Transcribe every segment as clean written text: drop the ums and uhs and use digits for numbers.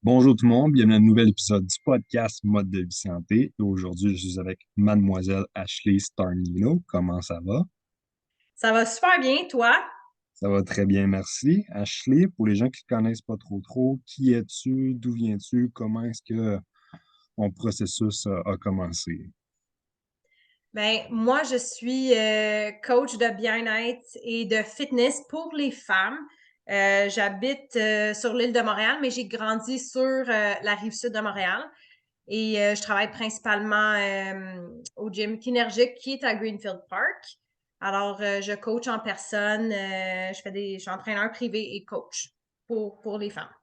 Bonjour tout le monde, bienvenue à un nouvel épisode du podcast Mode de vie santé. Et aujourd'hui, je suis avec Mademoiselle Ashley Starnino. Comment ça va? Ça va super bien, toi? Ça va très bien, merci. Ashley, pour les gens qui ne connaissent pas trop, qui es-tu? D'où viens-tu? Comment est-ce que ton processus a commencé? Ben, moi, je suis coach de bien-être et de fitness pour les femmes. J'habite sur l'île de Montréal, mais j'ai grandi sur la rive sud de Montréal et je travaille principalement au gym Kinergic qui est à Greenfield Park. Alors, je coach en personne, je suis entraîneur privé et coach pour les femmes.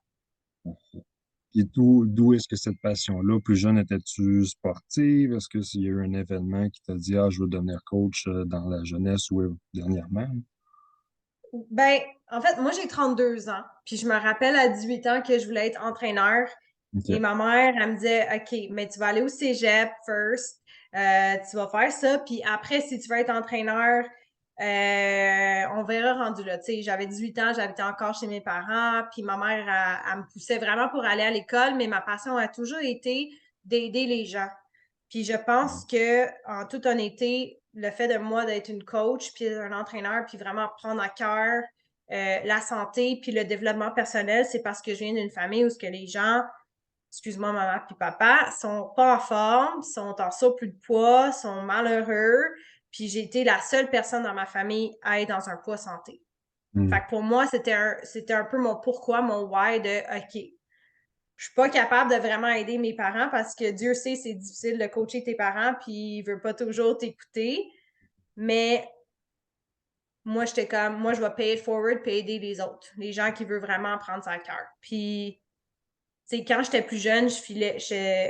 Et d'où est-ce que cette passion-là, plus jeune, étais-tu sportive? Est-ce qu'il y a eu un événement qui t'a dit, ah, je veux devenir coach dans la jeunesse ou dernièrement? Ben, en fait, moi, j'ai 32 ans. Puis je me rappelle à 18 ans que je voulais être entraîneur. Et OK. ma mère, elle me disait, OK, mais tu vas aller au cégep first. Tu vas faire ça. Puis après, si tu veux être entraîneur, on verra rendu là. Tu sais, j'avais 18 ans, j'habitais encore chez mes parents. Puis ma mère, elle me poussait vraiment pour aller à l'école. Mais ma passion a toujours été d'aider les gens. Puis je pense que, en toute honnêteté, le fait de moi d'être une coach, puis un entraîneur, puis vraiment prendre à cœur la santé, puis le développement personnel, c'est parce que je viens d'une famille où ce que les gens, excuse-moi maman puis papa, sont pas en forme, sont en surplus de poids, sont malheureux, puis j'ai été la seule personne dans ma famille à être dans un poids santé. Fait Hmm. que pour moi, c'était un peu mon pourquoi, mon why de OK, je suis pas capable de vraiment aider mes parents parce que Dieu sait, c'est difficile de coacher tes parents, puis il veut pas toujours t'écouter. Mais moi, j'étais comme, moi, je vais pay it forward puis aider les autres, les gens qui veulent vraiment prendre ça à cœur. Puis, tu sais, quand j'étais plus jeune,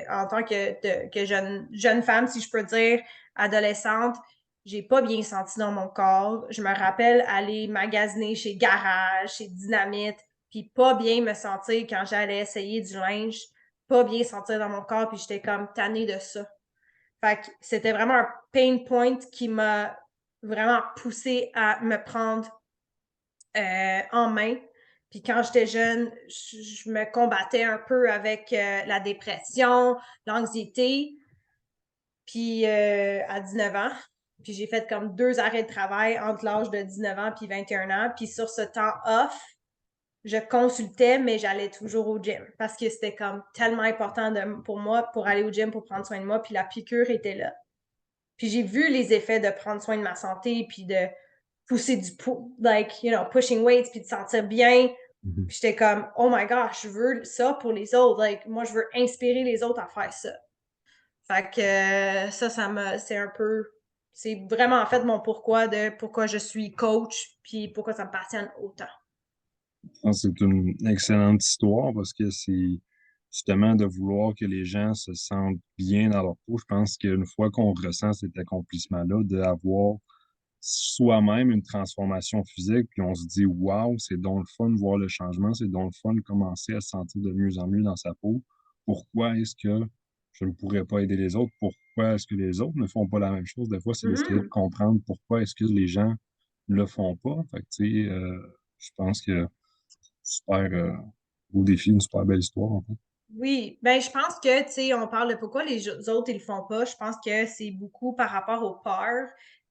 en tant que jeune femme, si je peux dire, adolescente, j'ai pas bien senti dans mon corps. Je me rappelle aller magasiner chez Garage, chez Dynamite, puis pas bien me sentir quand j'allais essayer du linge, pas bien sentir dans mon corps, puis j'étais comme tannée de ça. Fait que c'était vraiment un pain point qui m'a vraiment poussé à me prendre en main. Puis quand j'étais jeune, je me combattais un peu avec la dépression, l'anxiété. Puis à 19 ans, puis j'ai fait comme 2 arrêts de travail entre l'âge de 19 ans puis 21 ans. Puis sur ce temps off, je consultais, mais j'allais toujours au gym parce que c'était comme tellement important pour moi pour aller au gym pour prendre soin de moi. Puis la piqûre était là. Puis j'ai vu les effets de prendre soin de ma santé, puis de pousser pushing weights, puis de sentir bien. Mhm. Puis j'étais comme, oh my gosh, je veux ça pour les autres. Like, moi, je veux inspirer les autres à faire ça. Fait que c'est un peu, c'est vraiment en fait mon pourquoi de pourquoi je suis coach, puis pourquoi ça me passionne autant. Je pense que c'est une excellente histoire parce que c'est justement de vouloir que les gens se sentent bien dans leur peau. Je pense qu'une fois qu'on ressent cet accomplissement-là, d'avoir soi-même une transformation physique, puis on se dit, waouh, c'est donc le fun de voir le changement, c'est donc le fun de commencer à se sentir de mieux en mieux dans sa peau. Pourquoi est-ce que je ne pourrais pas aider les autres? Pourquoi est-ce que les autres ne font pas la même chose? Des fois, c'est d'essayer de Mhm. comprendre pourquoi est-ce que les gens ne le font pas. Fait que, tu sais, je pense que super beau défi, une super belle histoire, en fait. Oui, ben je pense que, tu sais, on parle de pourquoi les autres, ils le font pas. Je pense que c'est beaucoup par rapport aux peurs,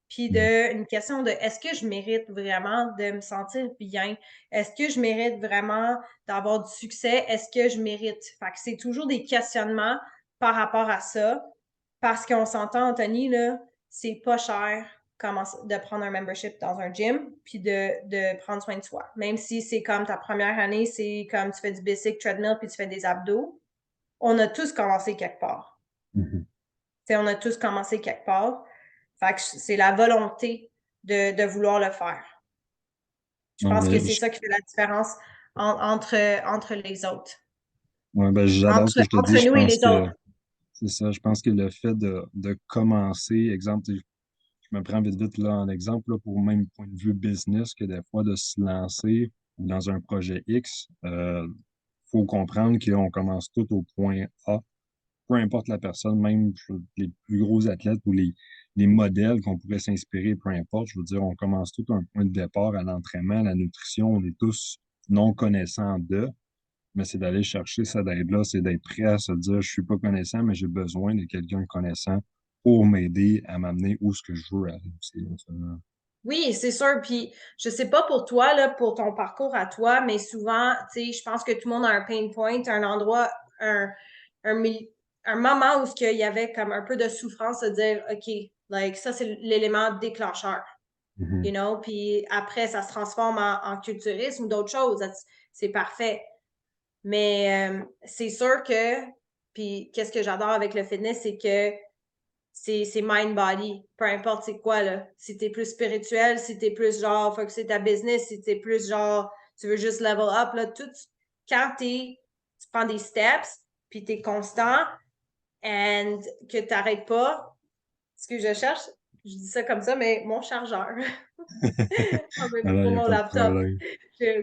puis Mhm. une question de est-ce que je mérite vraiment de me sentir bien? Est-ce que je mérite vraiment d'avoir du succès? Est-ce que je mérite? Fait que c'est toujours des questionnements par rapport à ça, parce qu'on s'entend, Anthony, là, c'est pas cher de prendre un membership dans un gym, puis de prendre soin de soi. Même si c'est comme ta première année, c'est comme tu fais du basic treadmill, puis tu fais des abdos, on a tous commencé quelque part. Mhm. T'sais, on a tous commencé quelque part. Fait que c'est la volonté de vouloir le faire. Je Ouais, pense que ben, c'est ça qui fait la différence entre les autres. ouais, ben, j'adore ce que je te dis. Entre Je nous et pense les que autres. c'est ça. Je pense que le fait de commencer, exemple, je me prends vite vite là en exemple là, pour même point de vue business, que des fois de se lancer dans un projet X, faut comprendre qu'on commence tout au point A. Peu importe la personne, même les plus gros athlètes ou les modèles qu'on pourrait s'inspirer, peu importe, je veux dire, on commence tout un point de départ à l'entraînement, à la nutrition, on est tous non connaissants d'eux. Mais c'est d'aller chercher cette aide-là, c'est d'être prêt à se dire, je suis pas connaissant, mais j'ai besoin de quelqu'un de connaissant pour m'aider à m'amener où ce que je veux aller aussi, là, Oui, c'est sûr. Puis, je sais pas pour toi, là, pour ton parcours à toi, mais souvent, tu sais, je pense que tout le monde a un pain point, un endroit, un, un moment où il y avait comme un peu de souffrance de dire, OK, like, ça, c'est l'élément déclencheur, you Mhm. know? Puis après, ça se transforme en culturisme ou d'autres choses. C'est parfait. Mais c'est sûr que, puis qu'est-ce que j'adore avec le fitness, c'est que c'est mind-body, peu importe c'est quoi, là. Si t'es plus spirituel, si t'es plus genre, faut que c'est ta business, si t'es plus genre, tu veux juste level up, là, tout, quand tu prends des steps, puis t'es constant, and que t'arrêtes pas, ce que je cherche, je dis ça comme ça, mais mon chargeur, Alors, pour il n'y a mon pas de laptop, problème.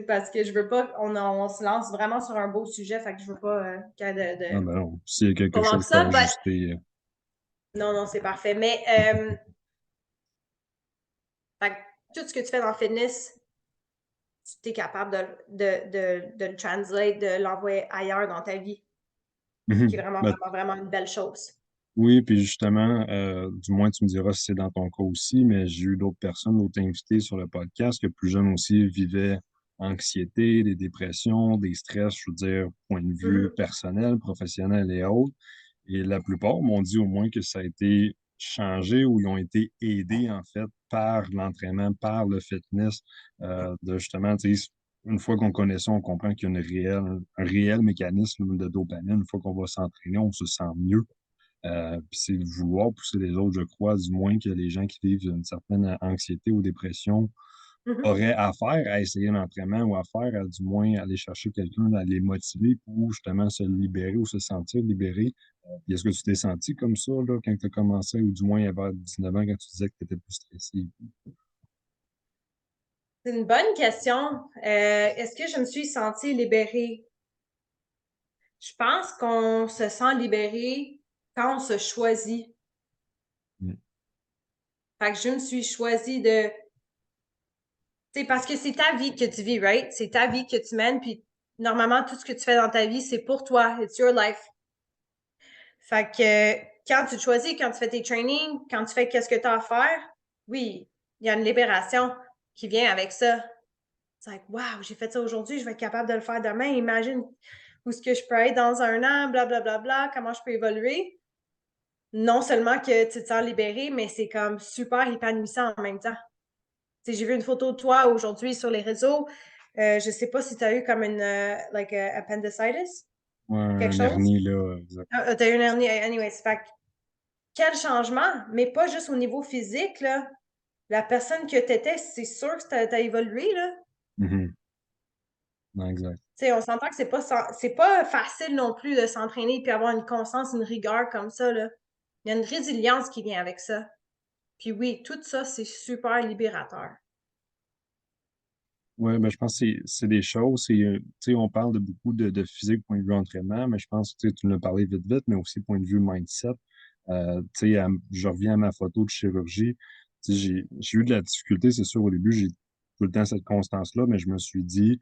parce que je veux pas, on se lance vraiment sur un beau sujet, fait que je veux pas qu'il y ait Ah ben non, s'il y a quelque prolonge chose à ça, but ajuster, non, non, c'est parfait. Mais fait que tout ce que tu fais dans le fitness, tu es capable de le translate, de l'envoyer ailleurs dans ta vie, qui est vraiment, ben, vraiment, vraiment une belle chose. oui, puis justement, du moins tu me diras si c'est dans ton cas aussi, mais j'ai eu d'autres personnes, d'autres invités sur le podcast que plus jeunes aussi vivaient anxiété, des dépressions, des stress, je veux dire, point de vue Mhm. personnel, professionnel et autres. Et la plupart m'ont dit au moins que ça a été changé ou ils ont été aidés en fait par l'entraînement, par le fitness, de justement, tu sais, une fois qu'on connaît ça, on comprend qu'il y a un réel mécanisme de dopamine. Une fois qu'on va s'entraîner, on se sent mieux. Puis c'est de vouloir pousser les autres, je crois, du moins que les gens qui vivent une certaine anxiété ou dépression Mhm. auraient à faire à essayer l'entraînement ou à faire à du moins aller chercher quelqu'un, à les motiver pour justement se libérer ou se sentir libéré. Puis est-ce que tu t'es senti comme ça là, quand tu as commencé, ou du moins vers 19 ans quand tu disais que tu étais plus stressé? C'est une bonne question. Est-ce que je me suis sentie libérée? Je pense qu'on se sent libéré quand on se choisit. Mm. Fait que je me suis choisie de... C'est parce que c'est ta vie que tu vis, right? C'est ta vie que tu mènes, puis normalement, tout ce que tu fais dans ta vie, c'est pour toi. It's your life. Fait que quand tu te choisis, quand tu fais tes trainings, quand tu fais qu'est-ce que tu as à faire, oui, il y a une libération qui vient avec ça. C'est like, wow, j'ai fait ça aujourd'hui, je vais être capable de le faire demain. Imagine où est-ce que je peux être dans un an, blablabla, bla, bla, bla, comment je peux évoluer. Non seulement que tu te sens libéré, mais c'est comme super épanouissant en même temps. J'ai vu une photo de toi aujourd'hui sur les réseaux. Je sais pas si tu as eu comme une like appendicitis, Ouais, quelque un chose. hernie, là, exact. Tu as eu une hernie, anyways. Fait quel changement, mais pas juste au niveau physique, là. La personne que tu étais, c'est sûr que tu as évolué, là. Mhm. Non, exact. On s'entend que c'est pas facile non plus de s'entraîner puis avoir une constance, une rigueur comme ça, là. Il y a une résilience qui vient avec ça. Puis oui, tout ça, c'est super libérateur. Oui, ben, je pense que c'est des choses. Tu sais, on parle de beaucoup de physique, point de vue entraînement, mais je pense que tu nous as parlé vite, vite, mais aussi point de vue mindset. Tu sais, je reviens à ma photo de chirurgie. Tu sais, j'ai eu de la difficulté, c'est sûr, au début, j'ai tout le temps cette constance-là, mais je me suis dit,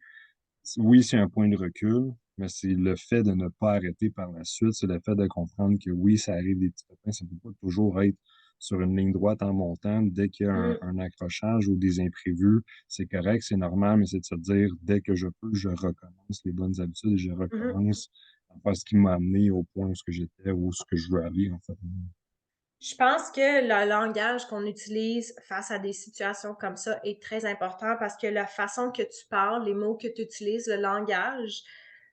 oui, c'est un point de recul, mais c'est le fait de ne pas arrêter par la suite, c'est le fait de comprendre que oui, ça arrive des petits pépins, ça ne peut pas toujours être sur une ligne droite en montant. Dès qu'il y a Mm, un accrochage ou des imprévus, c'est correct, c'est normal, mais c'est de se dire, dès que je peux, je recommence les bonnes habitudes et je mhm. recommence à faire ce qui m'a amené au point où ce que j'étais ou où ce que je veux aller, en fait. Je pense que le langage qu'on utilise face à des situations comme ça est très important parce que la façon que tu parles, les mots que tu utilises, le langage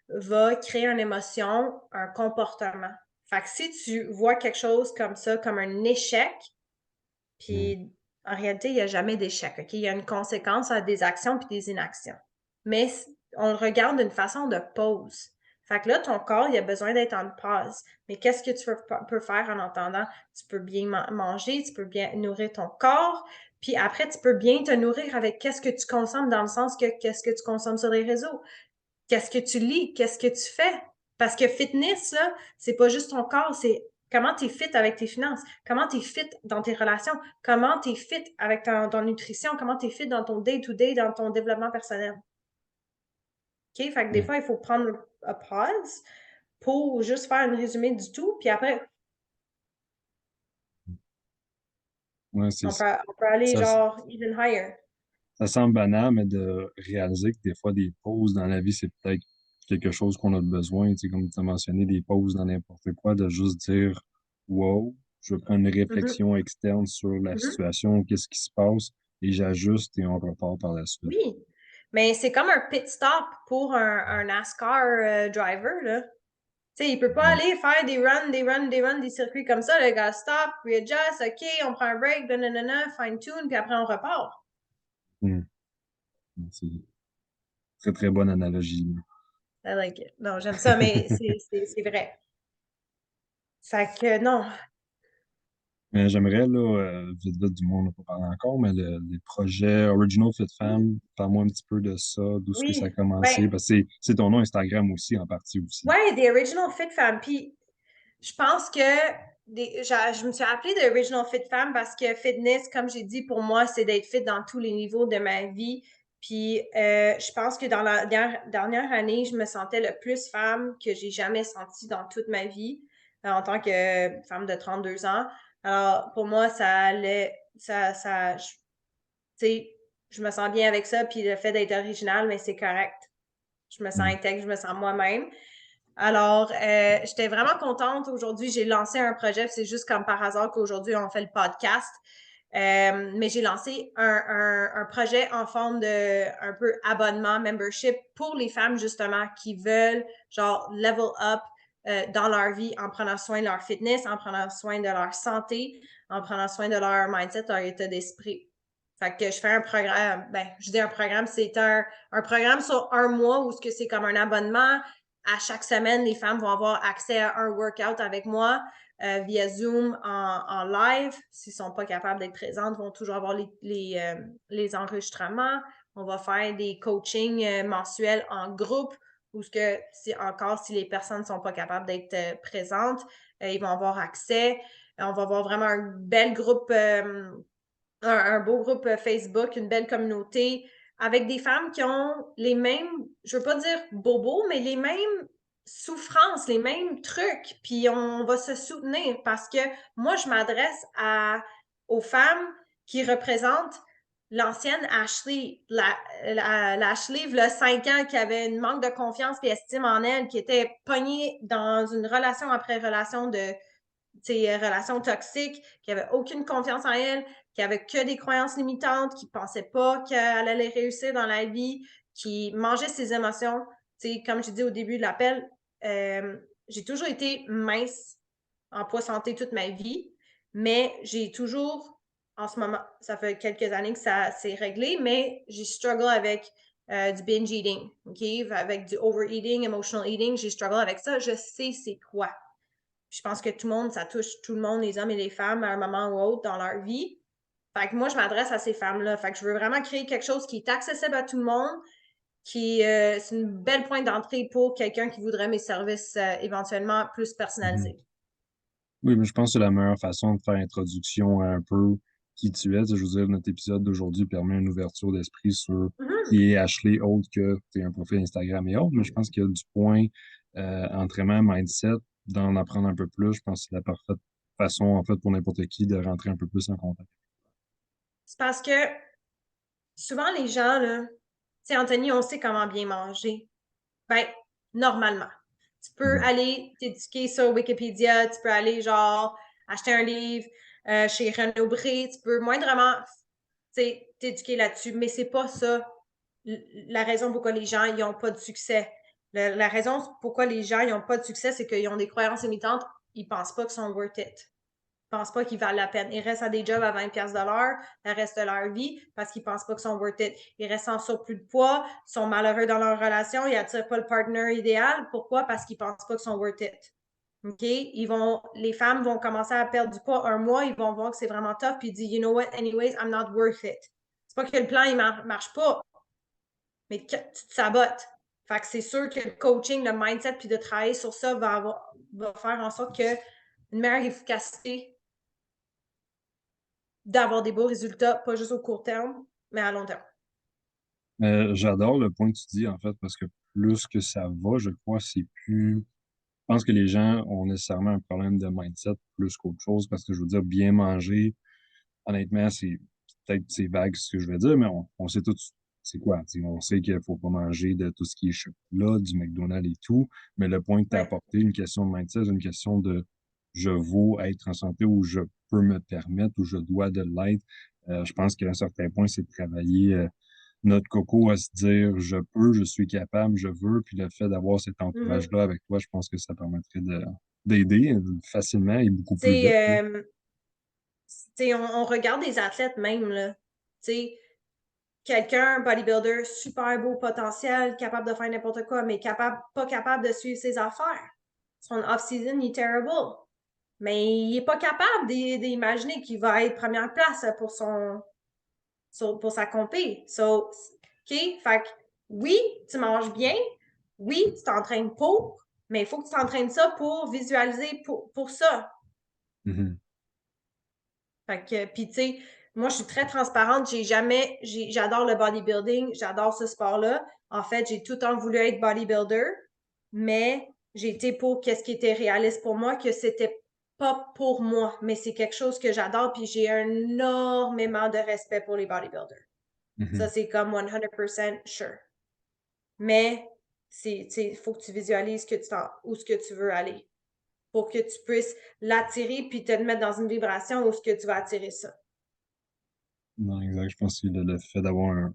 va créer une émotion, un comportement. Fait que si tu vois quelque chose comme ça, comme un échec, Mm. puis en réalité, il n'y a jamais d'échec, OK? Il y a une conséquence à des actions puis des inactions. Mais on le regarde d'une façon de pause. Fait que là, ton corps, il a besoin d'être en pause. Mais qu'est-ce que tu peux faire en entendant? Tu peux bien manger, tu peux bien nourrir ton corps, puis après, tu peux bien te nourrir avec qu'est-ce que tu consommes dans le sens que qu'est-ce que tu consommes sur les réseaux, qu'est-ce que tu lis, qu'est-ce que tu fais. Parce que fitness, là, c'est pas juste ton corps, c'est comment tu es fit avec tes finances, comment tu es fit dans tes relations, comment tu es fit avec ton nutrition, comment tu es fit dans ton day-to-day, dans ton développement personnel. OK? Fait que des Ouais, fois, il faut prendre un pause pour juste faire un résumé du tout, puis après, ouais, on peut aller ça, genre even higher. ça semble banal, mais de réaliser que des fois, des pauses dans la vie, c'est peut-être quelque chose qu'on a besoin. Tu sais, comme tu as mentionné, des pauses dans n'importe quoi, de juste dire, wow, je prends une Mhm, réflexion externe sur la mhm. situation, qu'est-ce qui se passe, et j'ajuste et on repart par la suite. Oui, mais c'est comme un pit stop pour un NASCAR driver, là. Tu sais, il peut pas Ouais. aller faire des circuits comme ça. Le gars stop, readjust, OK, on prend un break, nanana, fine-tune, puis après on repart. Hmm. C'est une très, très bonne analogie. I like it. Non, j'aime ça, mais c'est vrai. Fait que non. Mais j'aimerais, là, vite, vite, du monde, on n'a pas parlé encore, mais les projets Original Fit Fam, parle-moi un petit peu de ça, d'où est-ce que ça a Oui. commencé, Ben, parce que c'est ton nom Instagram aussi, en partie aussi. ouais, The Original Fit Fam. Puis je pense que je me suis appelée The Original Fit Femme parce que fitness, comme j'ai dit, pour moi, c'est d'être fit dans tous les niveaux de ma vie. Puis je pense que dans la dernière année, je me sentais le plus femme que j'ai jamais senti dans toute ma vie en tant que femme de 32 ans. Alors, pour moi, ça allait, tu sais, je me sens bien avec ça. Puis le fait d'être original, mais c'est correct. Je me sens Mm. intègre, je me sens moi-même. Alors, j'étais vraiment contente. Aujourd'hui, j'ai lancé un projet. C'est juste comme par hasard qu'aujourd'hui, on fait le podcast. Mais j'ai lancé un projet en forme de un peu abonnement, membership pour les femmes, justement, qui veulent, genre, level up dans leur vie en prenant soin de leur fitness, en prenant soin de leur santé, en prenant soin de leur mindset, leur état d'esprit. Fait que je fais un programme, ben, je dis un programme, c'est un programme sur un mois où ce que c'est comme un abonnement à chaque semaine, les femmes vont avoir accès à un workout avec moi via Zoom en live. S'ils ne sont pas capables d'être présentes, ils vont toujours avoir les enregistrements. On va faire des coachings mensuels en groupe ou ce que si les personnes ne sont pas capables d'être présentes, ils vont avoir accès. On va avoir vraiment un bel groupe un beau groupe Facebook, une belle communauté, avec des femmes qui ont les mêmes, je veux pas dire bobos, mais les mêmes souffrances, les mêmes trucs, puis on va se soutenir parce que moi, je m'adresse aux femmes qui représentent l'ancienne Ashley, l'Ashley, il y a 5 ans, qui avait une manque de confiance et estime en elle, qui était pognée dans une relation après relation de relations toxiques, qui avait aucune confiance en elle, qui avait que des croyances limitantes, qui pensait pas qu'elle allait réussir dans la vie, qui mangeait ses émotions. Comme j'ai dit au début de l'appel, j'ai toujours été mince en poids santé toute ma vie, mais j'ai toujours, en ce moment, ça fait quelques années que ça s'est réglé, mais j'ai struggle avec du binge eating, OK? Avec du overeating, emotional eating, j'ai struggle avec ça. Je sais c'est quoi. Je pense que tout le monde, ça touche tout le monde, les hommes et les femmes, à un moment ou autre dans leur vie. Fait que moi, je m'adresse à ces femmes-là. Fait que je veux vraiment créer quelque chose qui est accessible à tout le monde, qui c'est une belle point d'entrée pour quelqu'un qui voudrait mes services éventuellement plus Mhm. personnalisés. Oui, mais je pense que c'est la meilleure façon de faire introduction à un peu qui tu es. Tu sais, je veux dire, notre épisode d'aujourd'hui permet une ouverture d'esprit sur Mhm. qui est Ashley, autre que tu un profil Instagram et autres, mais je pense qu'il y a du point entraînement, mindset, d'en apprendre un peu plus. Je pense que c'est la parfaite façon, en fait, pour n'importe qui de rentrer un peu plus en contact. C'est parce que souvent les gens, là, tu sais, Anthony, on sait comment bien manger. Ben, normalement. Tu peux Mhm. aller t'éduquer sur Wikipédia, tu peux aller genre acheter un livre chez Renaud Bré, tu peux moindrement t'éduquer là-dessus, mais c'est pas ça la raison pourquoi les gens n'ont pas de succès. La raison pourquoi les gens n'ont pas de succès, c'est qu'ils ont des croyances limitantes, ils pensent pas qu'ils sont worth it. Ils pensent pas qu'ils valent la peine. Ils restent à des jobs à 20$ de l'heure le reste de leur vie parce qu'ils pensent pas qu'ils sont worth it. Ils restent en surplus de poids, ils sont malheureux dans leur relation, ils n'attirent pas le partner idéal. Pourquoi? Parce qu'ils pensent pas qu'ils sont worth it. OK? Les femmes vont commencer à perdre du poids un mois, ils vont voir que c'est vraiment tough, puis ils disent, you know what, anyways, I'm not worth it. C'est pas que le plan, il marche pas, mais que tu te sabotes. Fait que c'est sûr que le coaching, le mindset, puis de travailler sur ça va faire en sorte que une meilleure efficacité d'avoir des beaux résultats, pas juste au court terme, mais à long terme. J'adore le point que tu dis, en fait, parce que plus que ça va, je crois, c'est plus... Je pense que les gens ont nécessairement un problème de mindset plus qu'autre chose parce que je veux dire, bien manger, honnêtement, c'est peut-être c'est vague ce que je veux dire, mais on sait tous c'est quoi. On sait qu'il faut pas manger de tout ce qui est chocolat, du McDonald's et tout, mais le point que tu as Ouais. apporté, une question de mindset, une question de je vaux être en santé ou je peux me permettre ou je dois de l'être. Je pense qu'à un certain point, c'est de travailler notre coco à se dire je peux, je suis capable, je veux, puis le fait d'avoir cet Mhm. entourage-là avec toi, je pense que ça permettrait d'aider facilement et beaucoup plus vite. Tu sais, on regarde des athlètes même, là. Tu sais, quelqu'un, bodybuilder, super beau potentiel, capable de faire n'importe quoi, mais pas capable de suivre ses affaires. Son off-season, il est terrible. Mais il est pas capable d'imaginer qu'il va être première place pour sa compé. So, OK? Fait que, oui, tu manges bien. Oui, tu t'entraînes pour, mais il faut que tu t'entraînes ça pour visualiser pour ça. Mhm. Fait que, puis tu sais, moi, je suis très transparente. J'adore le bodybuilding, j'adore ce sport-là. En fait, j'ai tout le temps voulu être bodybuilder, mais j'ai été pour qu'est-ce qui était réaliste pour moi, que c'était pas pour moi, mais c'est quelque chose que j'adore, puis j'ai énormément de respect pour les bodybuilders. Ça, Mhm. c'est comme 100% sure. Mais, il faut que tu visualises où ce que tu veux aller pour que tu puisses l'attirer puis te mettre dans une vibration où ce que tu vas attirer ça. Non, exact. Je pense que le fait d'avoir un.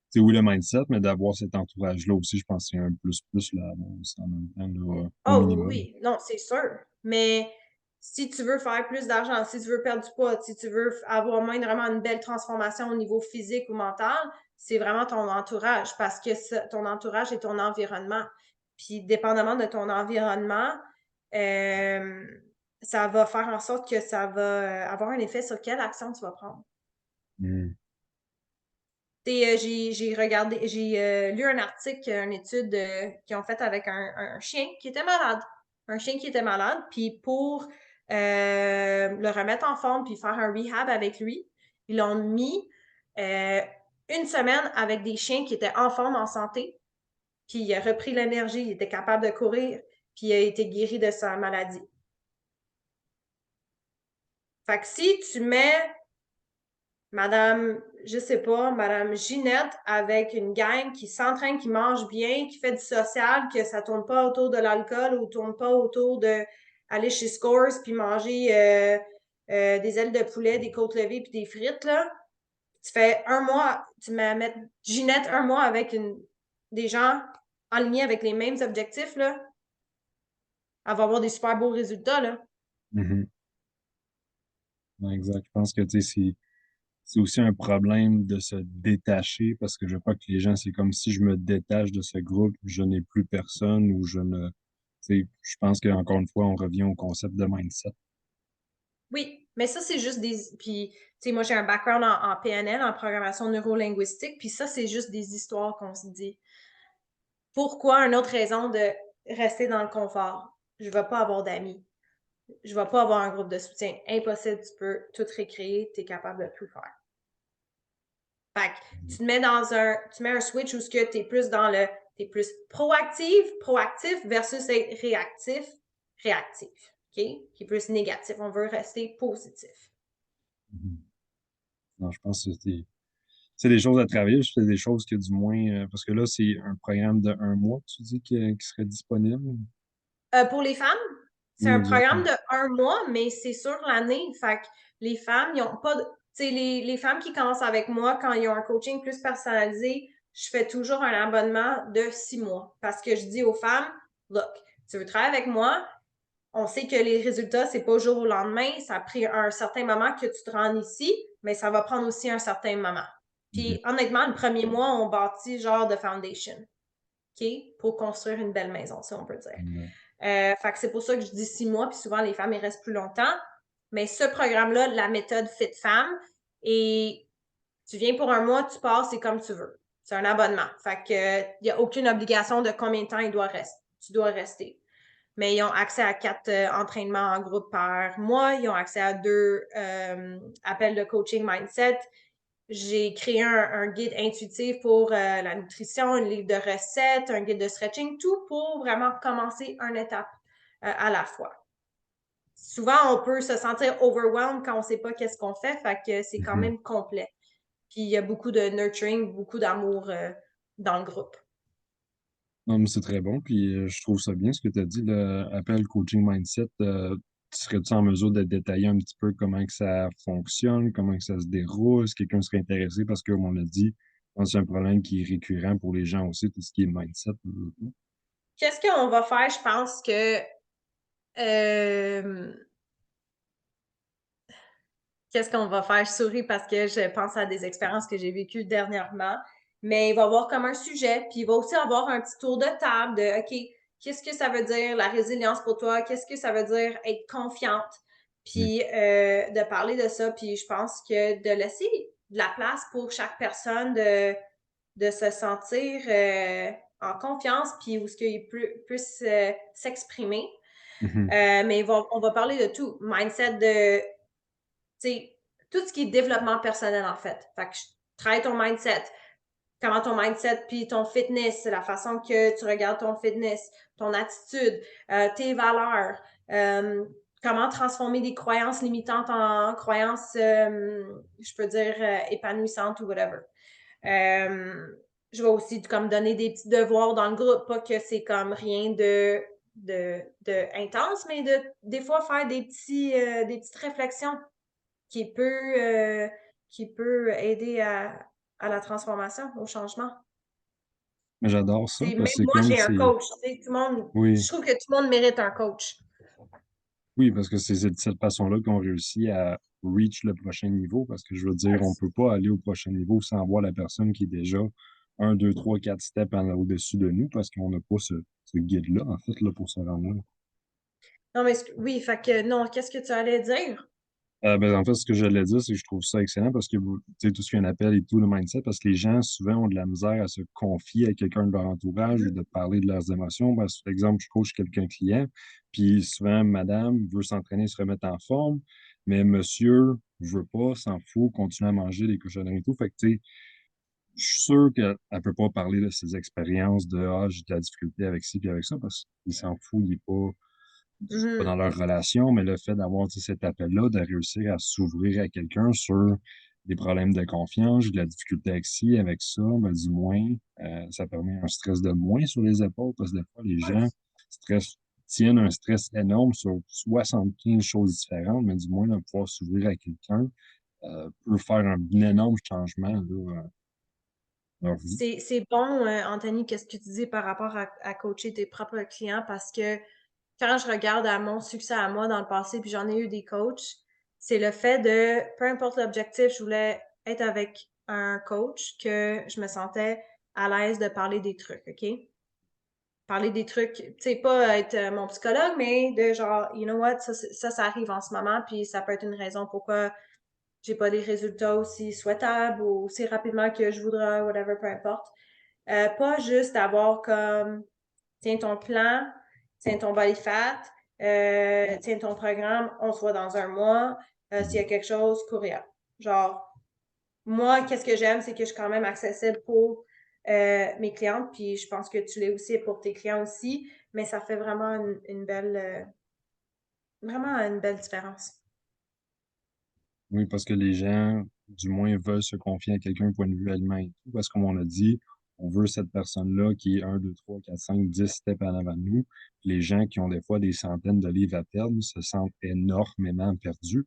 C'est oui, le mindset, mais d'avoir cet entourage-là aussi, je pense que c'est un plus là, bon, c'est en même temps, là, au Oh minimum. oui, non, c'est sûr. Mais si tu veux faire plus d'argent, si tu veux perdre du poids, si tu veux avoir vraiment une belle transformation au niveau physique ou mental, c'est vraiment ton entourage parce que ton entourage est ton environnement. Puis, dépendamment de ton environnement, euh, ça va faire en sorte que ça va avoir un effet sur quelle action tu vas prendre. Mhm. J'ai regardé, j'ai lu un article, une étude qu'ils ont faite avec un chien qui était malade. Un chien qui était malade, puis pour le remettre en forme puis faire un rehab avec lui, ils l'ont mis une semaine avec des chiens qui étaient en forme, en santé, puis il a repris l'énergie, il était capable de courir, puis il a été guéri de sa maladie. Fait que si tu mets Madame, je sais pas, Madame Ginette avec une gang qui s'entraîne, qui mange bien, qui fait du social, que ça tourne pas autour de l'alcool ou tourne pas autour de aller chez Scores puis manger des ailes de poulet, des côtes levées puis des frites, là. Tu fais un mois, tu mets mettre Ginette un mois avec des gens alignés avec les mêmes objectifs, là. Elle va avoir des super beaux résultats, là. Mhm. Non, exact. Je pense que tu sais, c'est aussi un problème de se détacher parce que je crois que les gens, c'est comme si je me détache de ce groupe, je n'ai plus personne ou je ne. Tu sais, je pense qu'encore une fois, on revient au concept de mindset. Oui, mais ça, c'est juste des. Puis, tu sais, moi, j'ai un background en PNL, en programmation neurolinguistique, puis ça, c'est juste des histoires qu'on se dit. Pourquoi une autre raison de rester dans le confort? Je ne vais pas avoir d'amis. Je ne vais pas avoir un groupe de soutien. Impossible, tu peux tout récréer, tu es capable de tout faire. Fait que tu te mets tu mets un switch où tu es plus dans tu es plus proactif versus être réactif, OK? Qui est plus négatif. On veut rester positif. Mhm. Non, je pense que c'est des choses à travailler, c'est des choses que du moins, parce que là, c'est un programme de 1 mois, tu dis, qui serait disponible. Pour les femmes, c'est Oui, un programme exactement. de 1 mois, mais c'est sur l'année. Fait que les femmes, ils ont pas de. Tu sais, les femmes qui commencent avec moi, quand ils ont un coaching plus personnalisé, je fais toujours un abonnement de 6 mois. Parce que je dis aux femmes, look, tu veux travailler avec moi, on sait que les résultats, c'est pas jour au lendemain. Ça a pris un certain moment que tu te rends ici, mais ça va prendre aussi un certain moment. Mhm. Puis honnêtement, le premier mois, on bâtit genre de foundation, OK? Pour construire une belle maison, si on peut dire. Ouais. Fait que c'est pour ça que je dis 6 mois, puis souvent les femmes, elles restent plus longtemps. Mais ce programme-là, la méthode Fit Femme, et tu viens pour un mois, tu passes, c'est comme tu veux. C'est un abonnement. Fait que il n'y a aucune obligation de combien de temps tu dois rester. Mais ils ont accès à 4 entraînements en groupe par mois. Ils ont accès à 2 appels de coaching mindset. j'ai créé un guide intuitif pour la nutrition, un livre de recettes, un guide de stretching, tout pour vraiment commencer une étape à la fois. Souvent, on peut se sentir overwhelmed quand on ne sait pas qu'est-ce qu'on fait que c'est quand Mhm. même complet. Puis il y a beaucoup de nurturing, beaucoup d'amour dans le groupe. Non, mais c'est très bon. Puis je trouve ça bien ce que tu as dit, le appel coaching mindset. Serais-tu en mesure de détailler un petit peu comment que ça fonctionne, comment que ça se déroule, si quelqu'un serait intéressé, parce que, comme on l'a dit, je pense que c'est un problème qui est récurrent pour les gens aussi, tout ce qui est mindset. Qu'est-ce qu'on va faire? Je pense que euh, qu'est-ce qu'on va faire? Je souris parce que je pense à des expériences que j'ai vécues dernièrement. Mais il va y avoir comme un sujet, puis il va aussi avoir un petit tour de table de OK, qu'est-ce que ça veut dire la résilience pour toi? Qu'est-ce que ça veut dire être confiante? Oui. Puis de parler de ça. Puis je pense que de laisser de la place pour chaque personne de se sentir en confiance, puis où ce qu'il puisse s'exprimer. Mhm. Mais on va parler de tout. Mindset de sais, tout ce qui est développement personnel, en fait. Fait que je travaille ton mindset. Comment ton mindset, puis ton fitness, la façon que tu regardes ton fitness, ton attitude, tes valeurs, comment transformer des croyances limitantes en croyances, je peux dire, épanouissantes ou whatever. Je vais aussi comme donner des petits devoirs dans le groupe, pas que c'est comme rien de intense, mais des fois faire des petites réflexions qui peut, euh, qui peut aider à la transformation, au changement. Mais j'adore ça C'est, même parce que c'est moi, comme j'ai un c'est. coach. Tout le monde, Oui, je trouve que tout le monde mérite un coach. oui, parce que c'est de cette façon-là qu'on réussit à reach le prochain niveau. Parce que je veux dire, on Yes. peut pas aller au prochain niveau sans voir la personne qui est déjà un, deux, trois, quatre steps au-dessus de nous parce qu'on n'a pas ce guide-là, en fait, là, pour se rendre là. Non, mais oui, fait que non, qu'est-ce que tu allais dire? Ben, en fait, ce que j'allais dire, c'est que je trouve ça excellent parce que tu sais, tout ce qu'il y a un appel et tout le mindset, parce que les gens souvent ont de la misère à se confier à quelqu'un de leur entourage ou Mhm. de parler de leurs émotions. Parce que, par exemple, je coach quelqu'un client, puis souvent, madame veut s'entraîner, se remettre en forme, mais monsieur veut pas, s'en fout, continue à manger des cochonneries et tout. Fait que, tu sais, je suis sûr qu'elle ne peut pas parler de ses expériences de Ah, j'ai de la difficulté avec ci puis avec ça, parce qu'il s'en fout, il est pas dans Mhm. leur relation, mais le fait d'avoir tu sais, cet appel-là, de réussir à s'ouvrir à quelqu'un sur des problèmes de confiance, j'ai de la difficulté avec ci, avec ça, ben, du moins, ça permet un stress de moins sur les épaules, parce que des fois, les gens tiennent un stress énorme sur 75 choses différentes, mais du moins, de pouvoir s'ouvrir à quelqu'un peut faire un énorme changement là, dans leur vie. C'est bon, Anthony, qu'est-ce que tu dis par rapport à coacher tes propres clients parce que quand je regarde à mon succès à moi dans le passé, puis j'en ai eu des coachs, c'est le fait de, peu importe l'objectif, je voulais être avec un coach que je me sentais à l'aise de parler des trucs, OK? Parler des trucs, tu sais, pas être mon psychologue, mais de genre, you know what, ça arrive en ce moment, puis ça peut être une raison pourquoi j'ai pas des résultats aussi souhaitables ou aussi rapidement que je voudrais, whatever, peu importe. Pas juste avoir comme tiens ton plan, tiens ton body fat, tiens ton programme, on se voit dans un mois. S'il y a quelque chose, courir. Genre, moi, qu'est-ce que j'aime, c'est que je suis quand même accessible pour mes clientes, puis je pense que tu l'es aussi pour tes clients aussi, mais ça fait vraiment vraiment une belle différence. Oui, parce que les gens, du moins, veulent se confier à quelqu'un point de vue allemand et tout, parce que comme on a dit, on veut cette personne-là qui est un, 2, 3, 4, 5, 10 steps en avant de nous. Les gens qui ont des fois des centaines de livres à perdre se sentent énormément perdus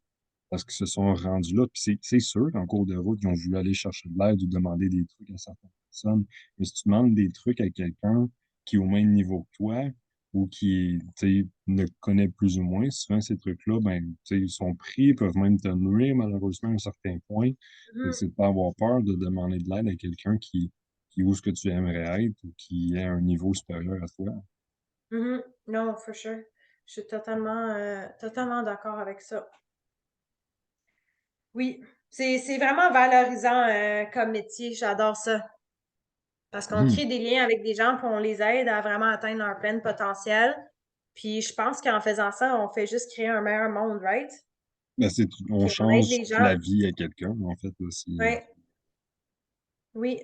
parce qu'ils se sont rendus là. Puis c'est sûr qu'en cours de route, ils ont voulu aller chercher de l'aide ou demander des trucs à certaines personnes. Mais si tu demandes des trucs à quelqu'un qui est au même niveau que toi, ou qui tu sais, ne connaît plus ou moins, souvent ces trucs-là, ben, tu sais, ils sont pris, peuvent même te nuire malheureusement à un certain point. Fait que Mhm. c'est de pas avoir peur de demander de l'aide à quelqu'un qui est où ce que tu aimerais être ou qui est à un niveau supérieur à toi. Mhm. Non, for sure. Je suis totalement d'accord avec ça. Oui, c'est vraiment valorisant comme métier. J'adore ça. Parce qu'on Mhm. crée des liens avec des gens, puis on les aide à vraiment atteindre leur plein potentiel. Puis je pense qu'en faisant ça, on fait juste créer un meilleur monde, right? Ben, on Puis on aide change les gens. la vie à quelqu'un, en fait, aussi. Ouais. Oui.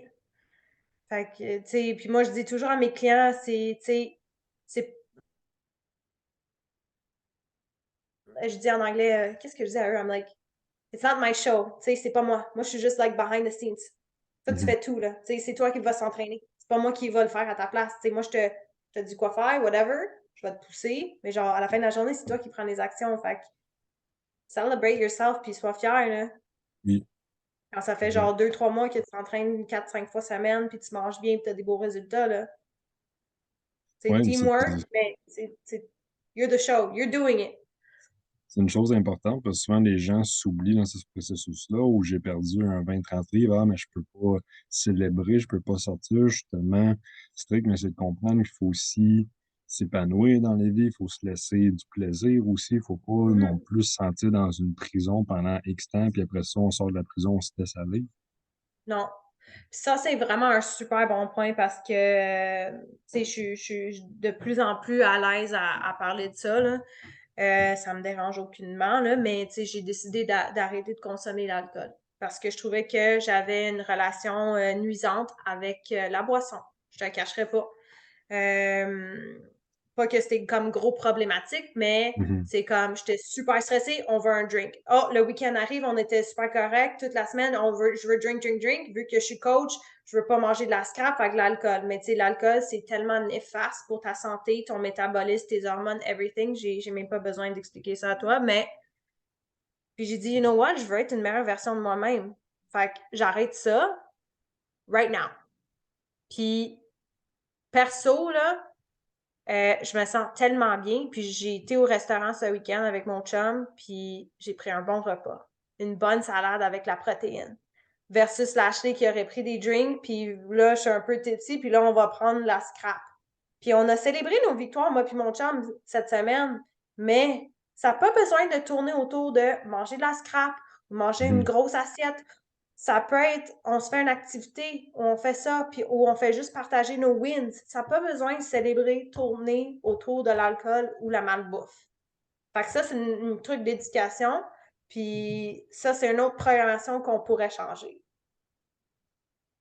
Fait que, tu sais, puis moi, je dis toujours à mes clients, c'est, tu sais, c'est je dis en anglais, qu'est-ce que je dis à eux? I'm like, it's not my show. Tu sais, c'est pas moi. Moi, je suis juste like behind the scenes. Toi, tu Mhm. fais tout, là. Tu sais, c'est toi qui vas s'entraîner. C'est pas moi qui va le faire à ta place. Tu sais, moi, je te dis quoi faire, whatever. Je vais te pousser. Mais genre, à la fin de la journée, c'est toi qui prends les actions. Fait que celebrate yourself puis sois fier, là. Oui, Quand ça fait exact. genre 2, 3 mois que tu t'entraînes 4, 5 fois semaine puis tu manges bien puis tu as des beaux résultats, là. C'est Ouais, teamwork, mais you're the show. You're doing it. c'est une chose importante parce que souvent les gens s'oublient dans ce processus-là où j'ai perdu un 20-30 livres. Ah, mais je peux pas célébrer, je peux pas sortir. Je suis tellement strict, mais c'est de comprendre qu'il faut aussi s'épanouir dans les vies, il faut se laisser du plaisir aussi. Il faut pas non Mhm. plus se sentir dans une prison pendant X temps, puis après ça, on sort de la prison, on se laisse aller. Non. Puis ça, c'est vraiment un super bon point parce que, tu sais, je suis de plus en plus à l'aise à parler de ça, là. Ça me dérange aucunement, là, mais tu sais, j'ai décidé d'arrêter de consommer l'alcool parce que je trouvais que j'avais une relation nuisante avec la boisson. Je te le cacherai pas. Euh, Pas que c'était comme gros problématique, mais Mhm. c'est comme j'étais super stressée, on veut un drink. Oh, le week-end arrive, on était super correct. Toute la semaine, je veux drink, drink, drink. Vu que je suis coach, je veux pas manger de la scrap avec l'alcool. Mais tu sais, l'alcool, c'est tellement néfaste pour ta santé, ton métabolisme, tes hormones, everything. J'ai même pas besoin d'expliquer ça à toi. Mais puis j'ai dit, you know what, je veux être une meilleure version de moi-même. Fait que j'arrête ça right now. Puis perso, là, je me sens tellement bien. Puis j'ai été au restaurant ce week-end avec mon chum, puis j'ai pris un bon repas. Une bonne salade avec la protéine. Versus Lashley qui aurait pris des drinks, puis là, je suis un peu tipsy, puis là, on va prendre la scrap. Puis on a célébré nos victoires, moi puis mon chum, cette semaine, mais ça n'a pas besoin de tourner autour de manger de la scrap, ou manger une Mhm. grosse assiette. Ça peut être, on se fait une activité, où on fait ça, puis où on fait juste partager nos wins. Ça n'a pas besoin de célébrer, tourner autour de l'alcool ou la malbouffe. Fait que ça, c'est un truc d'éducation. Puis ça, c'est une autre programmation qu'on pourrait changer.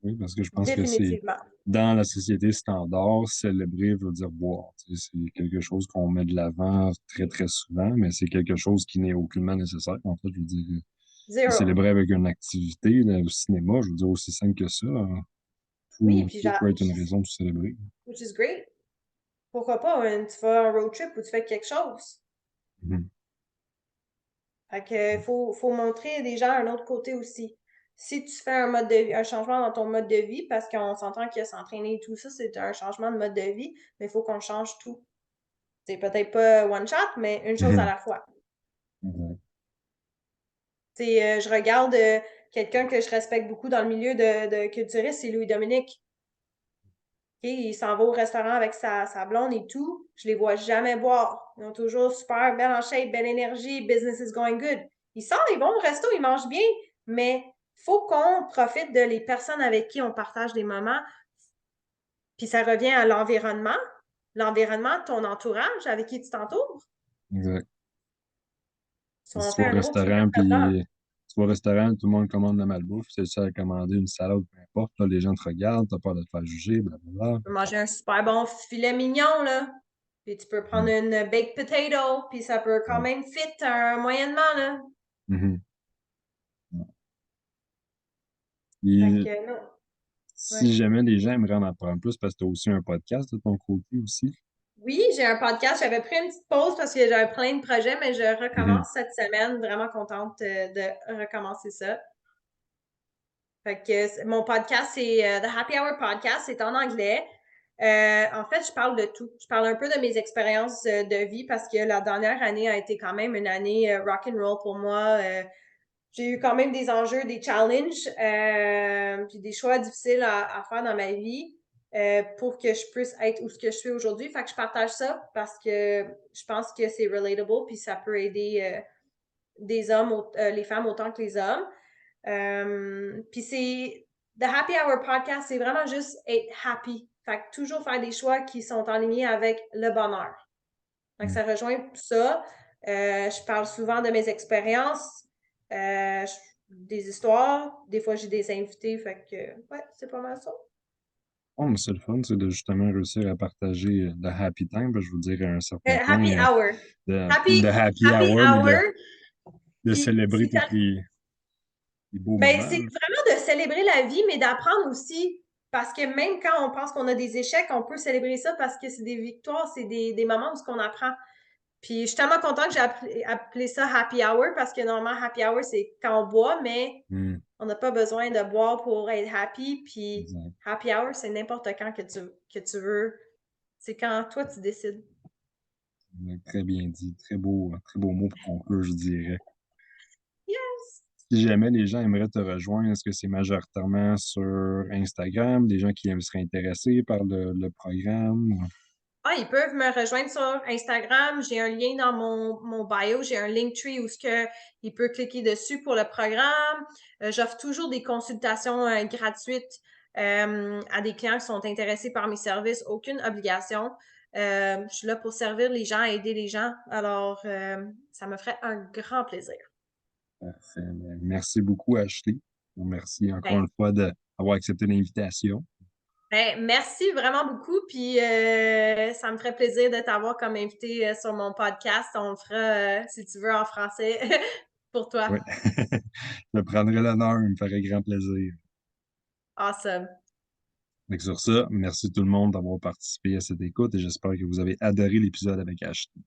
Oui, parce que je pense que c'est Définitivement. dans la société standard, célébrer veut dire boire. Tu sais, c'est quelque chose qu'on met de l'avant très, très souvent, mais c'est quelque chose qui n'est aucunement nécessaire. En fait, je veux dire, Zéro. célébrer avec une activité, là, au cinéma, je veux dire, aussi simple que ça, hein. Oui, Tout peut être une raison de célébrer. which is great. Pourquoi pas, tu fais un road trip ou tu fais quelque chose. Mhm. Fait que faut montrer des gens un autre côté aussi. Si tu fais un changement dans ton mode de vie, parce qu'on s'entend que s'entraîner et tout ça, c'est un changement de mode de vie, mais il faut qu'on change tout. C'est peut-être pas one shot, mais une chose à Mhm. la fois. Exact. Je regarde quelqu'un que je respecte beaucoup dans le milieu de culturiste, c'est Louis-Dominique. OK, il s'en va au restaurant avec sa blonde et tout. Je les vois jamais boire. Ils ont toujours super belle en shape, belle énergie, business is going good. Ils sortent, ils vont au resto, ils mangent bien, mais faut qu'on profite de les personnes avec qui on partage des moments. Puis ça revient à l'environnement. L'environnement de ton entourage avec qui tu t'entoures. Exact. Si Si on tu vas fait au un gros clean-up restaurant, là-dedans, puis tu vas au restaurant, tout le monde commande la malbouffe, c'est ça à commander une salade, peu importe, là, les gens te regardent, t'as peur de te faire juger, blablabla. tu peux manger un super bon filet mignon, là. Puis tu peux prendre Mhm. une baked potato, puis ça peut quand Ouais. même fit moyennement, là. Mhm. Fait Et que non. Ouais. si jamais les gens aimeraient en apprendre plus, parce que tu as aussi un podcast de ton côté aussi. Oui, j'ai un podcast. J'avais pris une petite pause parce que j'avais plein de projets, mais je Mhm. recommence cette semaine. Vraiment contente de recommencer ça. Fait que mon podcast, c'est The Happy Hour Podcast. C'est en anglais. En fait, je parle de tout. Je parle un peu de mes expériences de vie parce que la dernière année a été quand même une année rock and roll pour moi. J'ai eu quand même des enjeux, des challenges, puis des choix difficiles à faire dans ma vie pour que je puisse être où ce que je suis aujourd'hui. Fait que je partage ça parce que je pense que c'est relatable puis ça peut aider des hommes, les femmes autant que les hommes. Puis c'est The Happy Hour Podcast, c'est vraiment juste être happy. Fait que toujours faire des choix qui sont alignés avec le bonheur. Donc, Mhm. ça rejoint ça. Je parle souvent de mes expériences. des histoires. Des fois, j'ai des invités, fait que, ouais, c'est pas mal ça. Oh, mais c'est le fun, c'est de justement réussir à partager le happy time. Ben, je vous dire à un certain point, Happy hour. de happy Happy hour, mais hour. de Puis, célébrer tous les beaux ben, moments, c'est là. vraiment de célébrer la vie, mais d'apprendre aussi. Parce que même quand on pense qu'on a des échecs, on peut célébrer ça parce que c'est des victoires, c'est des moments où on apprend. Puis je suis tellement contente que j'ai appelé ça happy hour parce que normalement, happy hour, c'est quand on boit, mais Hmm, on n'a pas besoin de boire pour être happy. Puis exact. happy hour, c'est n'importe quand que tu veux. C'est quand toi, tu décides. Très bien dit. Très beau mot pour conclure, je dirais. Yes! Si jamais les gens aimeraient te rejoindre, est-ce que c'est majoritairement sur Instagram, des gens qui seraient intéressés par le programme? Ah, ils peuvent me rejoindre sur Instagram. J'ai un lien dans mon bio. J'ai un Linktree où il peut cliquer dessus pour le programme. J'offre toujours des consultations gratuites à des clients qui sont intéressés par mes services. Aucune obligation. Je suis là pour servir les gens, aider les gens. Alors, ça me ferait un grand plaisir. Parfait. Ben, merci beaucoup, Ashley. Merci encore Ben, une fois d'avoir accepté l'invitation. merci vraiment beaucoup. Puis ça me ferait plaisir de t'avoir comme invité sur mon podcast. On le fera, si tu veux, en français pour toi. Oui. Je prendrai l'honneur, il me ferait grand plaisir. Awesome. Donc sur ça, merci tout le monde d'avoir participé à cette écoute et j'espère que vous avez adoré l'épisode avec Ashley.